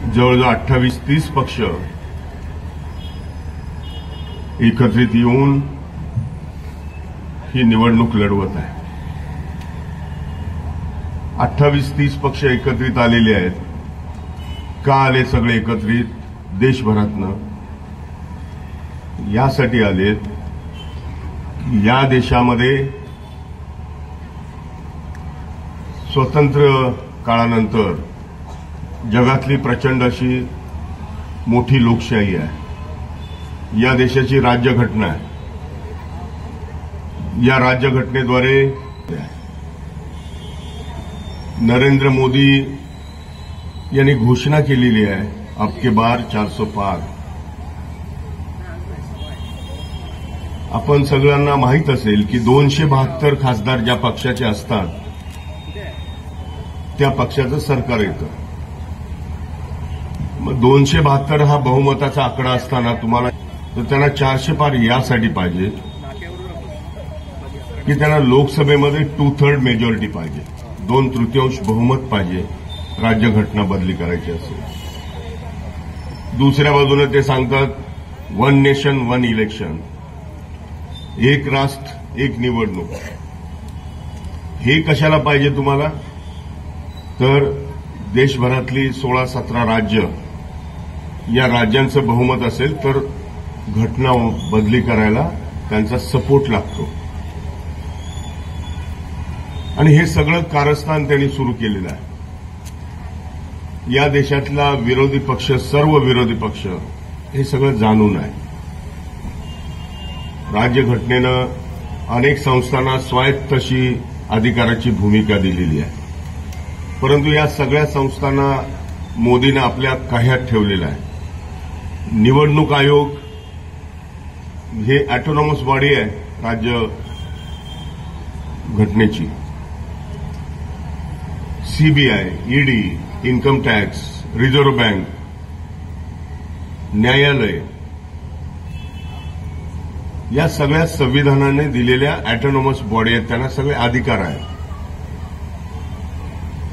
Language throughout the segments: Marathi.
जवळजवळ 28-30 पक्ष एकत्रित येऊन ही निवडणूक लढवत आहे. 28-30 पक्ष एकत्रित आलेले आहेत. का आले सगळे एकत्रित देशभरातनं? यासाठी आलेत की या देशामध्ये स्वतंत्र काळानंतर जगातली प्रचंड अशी मोठी लोकशाही आहे. या देशाची राज्यघटना आहे. या राज्यघटनेद्वारे नरेंद्र मोदी यांनी घोषणा केलेली आहे, अब के बार 400 पार. आपण सगळ्यांना माहीत असेल की 272 खासदार ज्या पक्षाचे असतात त्या पक्षाचं सरकार येतं. मग 272 हा बहुमताचा आकडा असताना तुम्हाला तर त्यांना 400 पार यासाठी पाहिजे की त्यांना लोकसभेमध्ये 2/3 मेजॉरिटी पाहिजे, 2/3 बहुमत पाहिजे राज्यघटना बदली करायची असेल. दुसऱ्या बाजूने ते सांगतात 1 नेशन 1 इलेक्शन, एक राष्ट्र एक निवडणूक. हे कशाला पाहिजे तुम्हाला? तर देशभरातली 16-17 राज्य, या राज्यांचं बहुमत असेल तर घटना बदली करायला त्यांचा सपोर्ट लागतो. आणि हे सगळं कारस्थान त्यांनी सुरू केलेलं आहे. या देशातला विरोधी पक्ष, सर्व विरोधी पक्ष हे सगळं जाणून आहे. राज्यघटनेनं अनेक संस्थांना स्वायत्त अशी अधिकाराची भूमिका दिलेली आहे. परंतु या सगळ्या संस्थांना मोदीनं आपल्या काह्यात ठेवलेलं आहे. निवडणूक आयोग हे ऑटोनॉमस बॉडी आहे राज्य घटनेची. CBI, ED, income tax, reserve bank, न्यायालय, या सगळ्या संविधानाने दिलेल्या ऑटोनॉमस बॉडी आहेत. त्यांना सगळे अधिकार आहेत.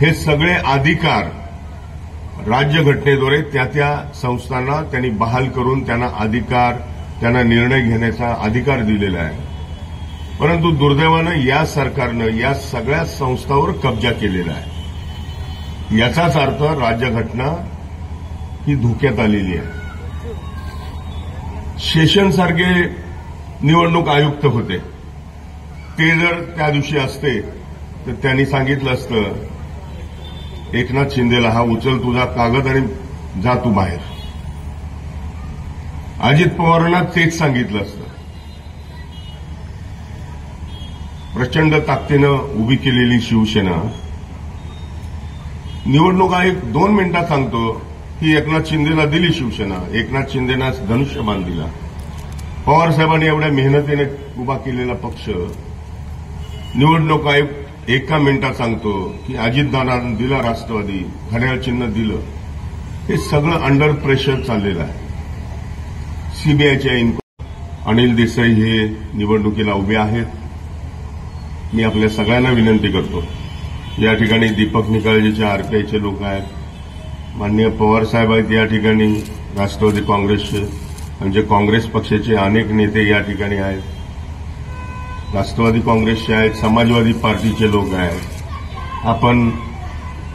हे सगळे अधिकार राज्यघटनेद्वारे त्या त्या संस्थांना त्यांनी बहाल करून त्यांना निर्णय घेण्याचा अधिकार दिलेला आहे. परंतु दुर्दैवानं या सरकारनं या सगळ्या संस्थांवर कब्जा केलेला आहे. याचाच अर्थ राज्यघटना ही धोक्यात आलेली आहे. शेषनसारखे निवडणूक आयुक्त होते, ते जर त्या दिवशी असते तर त्यांनी सांगितलं असतं, एकनाथ शिंदेला हा उचल तुझा कागद आणि जा तू बाहेर. अजित पवारांना तेच सांगितलं असतं. प्रचंड ताकदीनं उभी केलेली शिवसेना निवडणूक आयोग 2 मिनिटात सांगतो की एकनाथ शिंदेला दिली शिवसेना, एकनाथ शिंदेना धनुष्यबाण दिला. पवार साहेबांनी एवढ्या मेहनतीने उभा केलेला पक्ष निवडणूक आयोग 1 मिनिटात सांगतो की अजितदादांना दिला राष्ट्रवादी, घड्याळ चिन्ह दिलं. हे सगळं अंडर प्रेशर चाललेलं आहे. सीबीआयच्या अनिल देसाई हे निवडणुकीला उभे आहेत. मी आपल्या सगळ्यांना विनंती करतो, या ठिकाणी दीपक निकाळजेचे आरपीआयचे लोक आहेत, माननीय पवार साहेब आहेत या ठिकाणी, राष्ट्रवादी काँग्रेसचे म्हणजे काँग्रेस पक्षाचे अनेक नेते या ठिकाणी आहेत, राष्ट्रवादी काँग्रेसचे आहेत, समाजवादी पार्टीचे लोक आहेत. आपण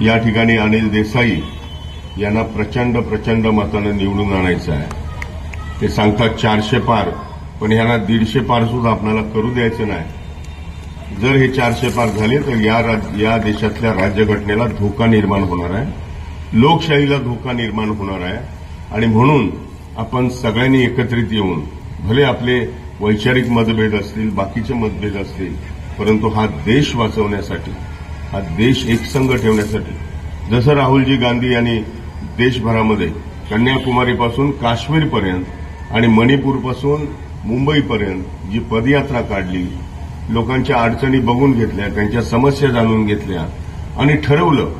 या ठिकाणी अनिल देसाई यांना प्रचंड मतानं निवडून आणायचं आहे. ते सांगतात 400 पार, पण ह्यांना 150 पार सुद्धा आपल्याला करू द्यायचं नाही. जर हे 400 पार झाले तर या देशातल्या राज्यघटनेला धोका निर्माण होणार आहे, लोकशाहीला धोका निर्माण होणार आहे. आणि म्हणून आपण सगळ्यांनी एकत्रित येऊन, भले आपले वैचारिक मतभेद असतील, बाकीचे मतभेद असतील, परंतु हा देश वाचवण्यासाठी, हा देश एकसंघ ठेवण्यासाठी, जसं राहुलजी गांधी यांनी देशभरामध्ये कन्याकुमारीपासून काश्मीरपर्यंत आणि मणिपूरपासून मुंबईपर्यंत जी पदयात्रा काढली, लोकांच्या अडचणी बघून घेतल्या, त्यांच्या समस्या जाणून घेतल्या आणि ठरवलं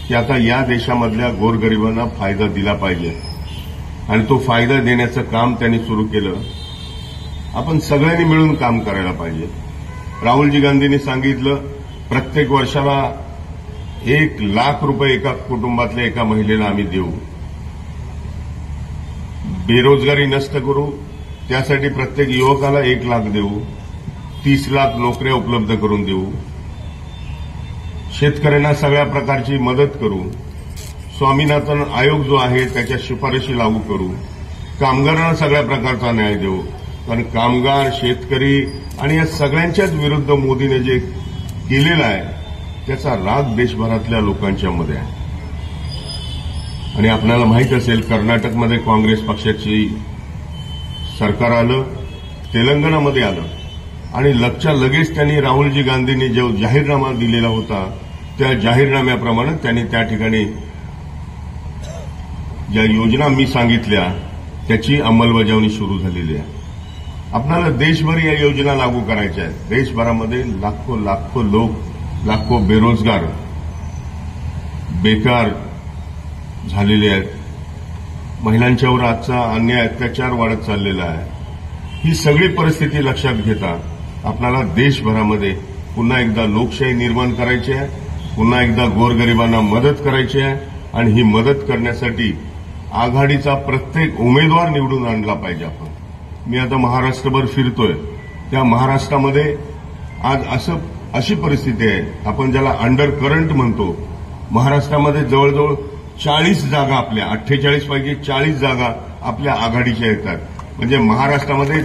की आता या देशामधल्या गोरगरिबांना फायदा दिला पाहिजे. आणि तो फायदा देण्याचं काम त्यांनी सुरू केलं. आपण सगळ्यांनी मिळून काम करायला पाहिजे. राहुलजी गांधींनी सांगितलं प्रत्येक वर्षाला 1,00,000 एका कुटुंबातल्या एका महिलेला आम्ही देऊ. बेरोजगारी नष्ट करू, त्यासाठी प्रत्येक युवकाला 1,00,000 देऊ. 30,00,000 नोकऱ्या उपलब्ध करून देऊ. शेतकऱ्यांना सगळ्या प्रकारची मदत करू. स्वामीनाथन आयोग जो आहे त्याच्या शिफारशी लागू करू. कामगारांना सगळ्या प्रकारचा न्याय देऊ. कारण कामगार, शेतकरी आणि या सगळ्यांच्याच विरुद्ध मोदीने जे केलेलं आहे त्याचा राग देशभरातल्या लोकांच्या मध्ये आहे. आणि आपल्याला माहित असेल, कर्नाटकमध्ये काँग्रेस पक्षाची सरकार आलं, तेलंगणामध्ये आलं आणि लगेच त्यांनी राहुलजी गांधींनी जो जाहीरनामा दिलेला होता त्या जाहीरनाम्याप्रमाणे त्यांनी त्या ठिकाणी ज्या योजना मी सांगितल्या त्याची अंमलबजावणी सुरू झालेली आहे. आपल्याला देशभर या योजना लागू करायच्या आहेत. देशभरामध्ये लाखो लोक, लाखो बेरोजगार, बेकार झालेले आहेत. महिलांच्यावर आजचा अन्याय, अत्याचार वाढत चाललेला आहे. ही सगळी परिस्थिती लक्षात घेता आपल्याला देशभरामध्ये पुन्हा एकदा लोकशाही निर्माण करायची आहे. पुन्हा एकदा गोरगरिबांना मदत करायची आहे. आणि ही मदत करण्यासाठी आघाडीचा प्रत्येक उमेदवार निवडून आणला पाहिजे. मी आता महाराष्ट्रभर फिरतोय. त्या महाराष्ट्रामध्ये आज अशी परिस्थिती आहे, आपण ज्याला अंडर करंट म्हणतो. महाराष्ट्रामध्ये जवळजवळ 40 जागा, आपल्या 48 पैकी 40 जागा आपल्या आघाडीच्या येतात. म्हणजे महाराष्ट्रामध्ये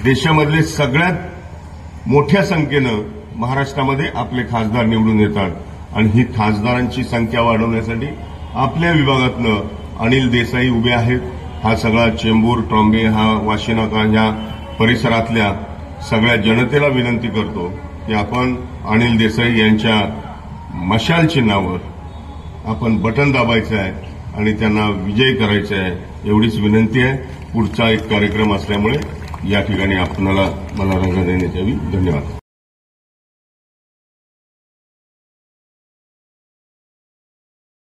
देशामधले सगळ्यात मोठ्या संख्येनं महाराष्ट्रामध्ये आपले खासदार निवडून येतात. आणि ही खासदारांची संख्या वाढवण्यासाठी आपल्या विभागातनं अनिल देसाई उभे आहेत. हा सगळा चेंबूर, ट्रॉम्बे, हा वाशीनाका, ह्या परिसरातल्या सगळ्या जनतेला विनंती करतो की आपण अनिल देसाई यांच्या मशाल चिन्हावर आपण बटन दाबायचं आहे आणि त्यांना विजयी करायचा आहे, एवढीच विनंती आहे. पुढचा एक कार्यक्रम असल्यामुळे या ठिकाणी मला रजा देण्यात यावी. धन्यवाद.